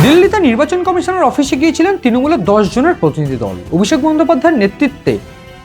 দিল্লিতে নির্বাচন কমিশনের অফিসে গিয়েছিলেন তৃণমূলের 10 জনের প্রতিনিধি দল। অভিষেক বন্দ্যোপাধ্যায়ের নেতৃত্বে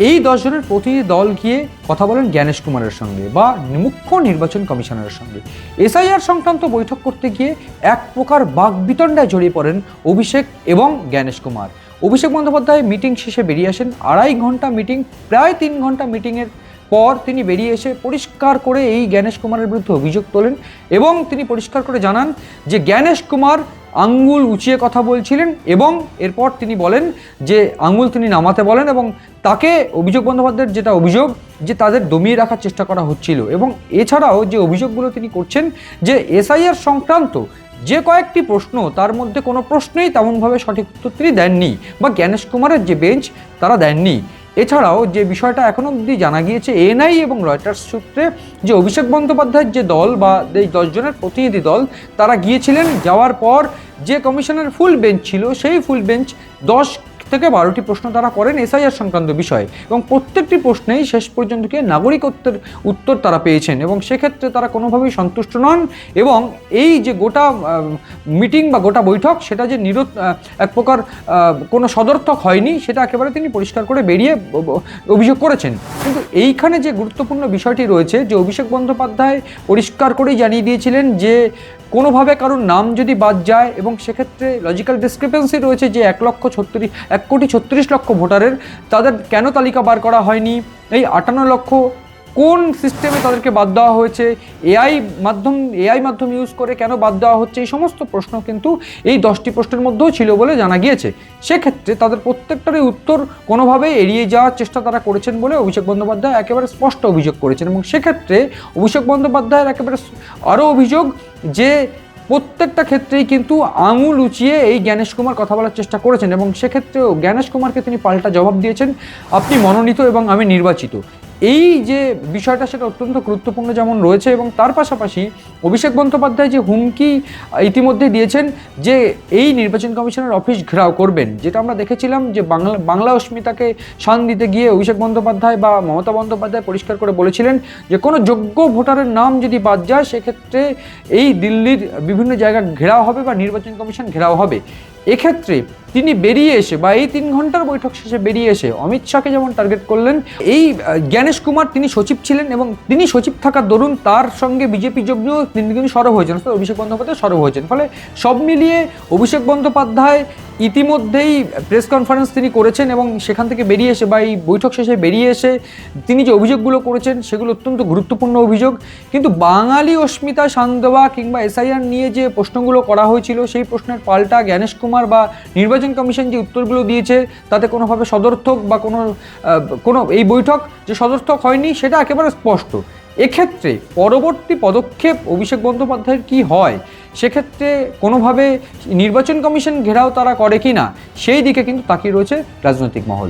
এই 10 জনের প্রতিনিধি দল গিয়ে কথা বলেন জ্ঞানেশ কুমারের সঙ্গে বা মুখ্য নির্বাচন কমিশনারের সঙ্গে। এসআইআর সংক্রান্ত বৈঠক করতে গিয়ে এক প্রকার বাকবিতণ্ডায় জড়িয়ে পড়েন অভিষেক এবং জ্ঞানেশ কুমার। অভিষেক বন্দ্যোপাধ্যায় মিটিং শেষে বেরিয়ে আসেন। 2.5 ঘন্টা মিটিং, প্রায় 3 ঘন্টা মিটিংয়ের পর তিনি বেরিয়ে এসে পরিষ্কার করে এই জ্ঞানেশ কুমারের বিরুদ্ধে অভিযোগ তোলেন এবং তিনি পরিষ্কার করে জানান যে জ্ঞানেশ কুমার আঙ্গুল উঁচিয়ে কথা বলছিলেন এবং এরপর তিনি বলেন যে আঙ্গুল তিনি নামাতে বলেন এবং তাকে অভিষেক বন্দ্যোপাধ্যায়ের যেটা অভিযোগ যে তাদের দমিয়ে রাখার চেষ্টা করা হচ্ছিল। এবং এছাড়াও যে অভিযোগগুলো তিনি করছেন যে এসআইআর সংক্রান্ত যে কয়েকটি প্রশ্ন, তার মধ্যে কোনো প্রশ্নেই তেমনভাবে সঠিক উত্তর তিনি দেননি বা জ্ঞানেশ কুমারের যে বেঞ্চ তারা দেননি। এছাড়াও যে বিষয়টা এখনো অবধি জানা গিয়েছে এএনআই এবং রয়টার্স সূত্রে, যে অভিষেক বন্দ্যোপাধ্যায়ের যে দল বা এই 10 জনের প্রতিনিধি দল তারা গিয়েছিলেন, যাওয়ার পর যে কমিশনের ফুল বেঞ্চ ছিল সেই ফুল বেঞ্চ 10 থেকে 12টি প্রশ্ন তারা করেন এসআইআর সংক্রান্ত বিষয়ে এবং প্রত্যেকটি প্রশ্নেই শেষ পর্যন্ত গিয়ে নাগরিকত্বের উত্তর তারা পেয়েছেন এবং সেক্ষেত্রে তারা কোনোভাবেই সন্তুষ্ট নন এবং এই যে গোটা মিটিং বা গোটা বৈঠক সেটা যে এক প্রকার কোনো সদর্থক হয়নি সেটা একেবারে তিনি পরিষ্কার করে বেরিয়ে অভিযোগ করেছেন। কিন্তু এইখানে যে গুরুত্বপূর্ণ বিষয়টি রয়েছে যে অভিষেক বন্দ্যোপাধ্যায় পরিষ্কার করেই জানিয়ে দিয়েছিলেন যে কোনোভাবে কারোর নাম যদি বাদ যায় এবং সেক্ষেত্রে লজিক্যাল ডিসক্রিপেন্সি রয়েছে যে 1,36,00,000 ভোটারের তাদের কেন তালিকা বার করা হয়নি, এই 58 লক্ষ কোন সিস্টেমে তাদেরকে বাদ দেওয়া হয়েছে, এআই মাধ্যম ইউজ করে কেন বাদ দেওয়া হচ্ছে, এই সমস্ত প্রশ্ন কিন্তু এই 10টি প্রশ্নের মধ্যেও ছিল বলে জানা গিয়েছে। সেক্ষেত্রে তাদের প্রত্যেকটারই উত্তর কোনোভাবেই এড়িয়ে যাওয়ার চেষ্টা তারা করেছেন বলে অভিষেক বন্দ্যোপাধ্যায় একেবারে স্পষ্ট অভিযোগ করেছেন এবং সেক্ষেত্রে অভিষেক বন্দ্যোপাধ্যায়ের একেবারে আরও অভিযোগ যে প্রত্যেকটা ক্ষেত্রেই কিন্তু আঙুল উঁচিয়ে এই জ্ঞানেশ কুমার কথা বলার চেষ্টা করেছেন এবং সেক্ষেত্রেও জ্ঞানেশ কুমারকে তিনি পাল্টা জবাব দিয়েছেন, আপনি মনোনীত এবং আমি নির্বাচিত। এই যে বিষয়টা সেটা অত্যন্ত গুরুত্বপূর্ণ যেমন রয়েছে এবং তার পাশাপাশি অভিষেক বন্দ্যোপাধ্যায় যে হুমকি ইতিমধ্যে দিয়েছেন যে এই নির্বাচন কমিশনের অফিস ঘেরাও করবেন, যেটা আমরা দেখেছিলাম যে বাংলা অস্মিতাকে শান দিতে গিয়ে অভিষেক বন্দ্যোপাধ্যায় বা মমতা বন্দ্যোপাধ্যায় পরিষ্কার করে বলেছিলেন যে কোনো যোগ্য ভোটারের নাম যদি বাদ যায় সেক্ষেত্রে এই দিল্লির বিভিন্ন জায়গা ঘেরাও হবে বা নির্বাচন কমিশন ঘেরাও হবে। এক্ষেত্রে তিনি বেরিয়ে এসে বা এই 3 ঘন্টার বৈঠক শেষে বেরিয়ে এসে অমিত শাহকে যেমন টার্গেট করলেন, এই জ্ঞানেশ কুমার তিনি সচিব ছিলেন এবং তিনি সচিব থাকার দরুন তার সঙ্গে বিজেপি যোগীও তিনি সরব হয়েছেন, অভিষেক বন্দ্যোপাধ্যায় সরব হয়েছেন। ফলে সব মিলিয়ে অভিষেক বন্দ্যোপাধ্যায় ইতিমধ্যেই প্রেস কনফারেন্স তিনি করেছেন এবং সেখান থেকে বেরিয়ে এসে বা এই বৈঠক শেষে বেরিয়ে এসে তিনি যে অভিযোগগুলো করেছেন সেগুলো অত্যন্ত গুরুত্বপূর্ণ অভিযোগ। কিন্তু বাঙালি অস্মিতা শান দেওয়া কিংবা এসআইআর নিয়ে যে প্রশ্নগুলো করা হয়েছিল সেই প্রশ্নের পাল্টা জ্ঞানেশ কুমার বা নির্বাচন কমিশন যে উত্তরগুলো দিয়েছে তাতে কোনোভাবে সদর্থক বা কোনো এই বৈঠক যে সদর্থক হয়নি সেটা একেবারে স্পষ্ট। এক্ষেত্রে পরবর্তী পদক্ষেপ অভিষেক বন্দ্যোপাধ্যায়ের কি হয়, সেক্ষেত্রে কোনোভাবে নির্বাচন কমিশন ঘেরাও তারা করে কি না সেই দিকে কিন্তু তাকিয়ে রয়েছে রাজনৈতিক মহল।